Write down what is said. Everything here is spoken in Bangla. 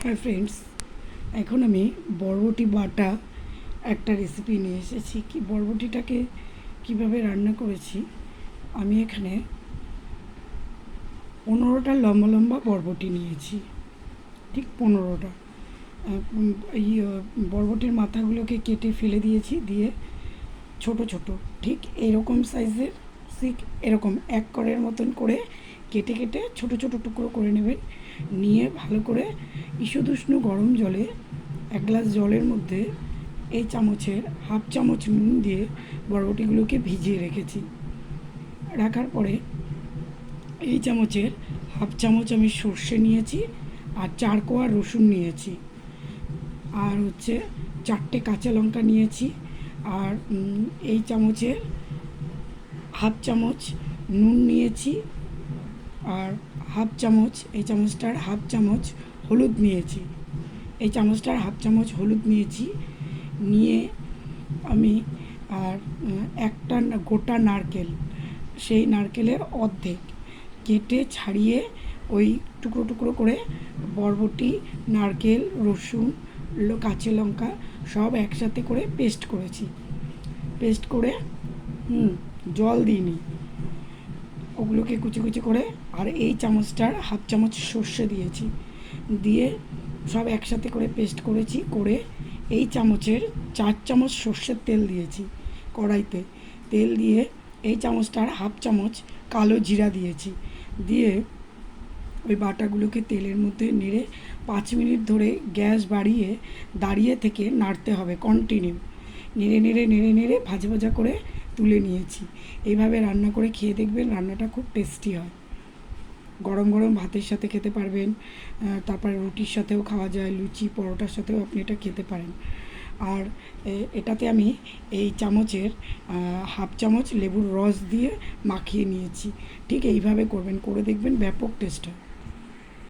হাই ফ্রেন্ডস, এখন আমি বরবটি বাটা একটা রেসিপি নিয়ে এসেছি। কি বরবটিটাকে কিভাবে রান্না করেছি, আমি এখানে 15টা লম্বা লম্বা বরবটি নিয়েছি, ঠিক 15টা। এই বরবটির মাথাগুলোকে কেটে ফেলে দিয়েছি, দিয়ে ছোট ছোট ঠিক এরকম সাইজের, ঠিক এরকম এক করের মতন করে কেটে কেটে ছোট ছোট টুকরো করে নেবেন। নিয়ে ভালো করে ঈষদুষ্ণ গরম জলে, এক গ্লাস জলের মধ্যে এই চামচের হাফ চামচ নুন দিয়ে বরবটিগুলোকে ভিজিয়ে রেখেছি। রাখার পরে এই চামচের হাফ চামচ আমি সর্ষে নিয়েছি, আর 4 কোয়া রসুন নিয়েছি, আর হচ্ছে 4টে কাঁচা লঙ্কা নিয়েছি, আর এই চামচের হাফ চামচ নুন নিয়েছি, আর হাফ চামচ, এই চামচটার হাফ চামচ হলুদ নিয়েছি, এই চামচটার হাফ চামচ হলুদ নিয়েছি। নিয়ে আমি আর একটা গোটা নারকেল, সেই নারকেলের অর্ধেক কেটে ছাড়িয়ে ওই টুকরো টুকরো করে বরবটি, নারকেল, রসুন, কাঁচা লঙ্কা সব একসাথে করে পেস্ট করেছি। পেস্ট করে জল দিইনি, ওগুলোকে কুচি কুচি করে, আর এই চামচটার হাফ চামচ সর্ষে দিয়েছি, দিয়ে সব একসাথে করে পেস্ট করেছি। করে এই চামচের 4 চামচ সর্ষের তেল দিয়েছি কড়াইতে। তেল দিয়ে এই চামচটার হাফ চামচ কালো জিরা দিয়েছি। দিয়ে ওই বাটাগুলোকে তেলের মধ্যে নেড়ে 5 মিনিট ধরে গ্যাস বাড়িয়ে দাঁড়িয়ে থেকে নাড়তে হবে কন্টিনিউ। নেড়ে নেড়ে নেড়ে নেড়ে ভাজা ভাজা করে তুলে নিয়েছি। এইভাবে রান্না করে খেয়ে দেখবেন, রান্নাটা খুব টেস্টি হয়। গরম গরম ভাতের সাথে খেতে পারবেন, তারপরে রুটির সাথেও খাওয়া যায়, লুচি পরোটার সাথেও আপনি এটা খেতে পারেন। আর এটাতে আমি এই চামচের হাফ চামচ লেবুর রস দিয়ে মাখিয়ে নিয়েছি। ঠিক এইভাবে করবেন, করে দেখবেন ব্যাপক টেস্ট হয়।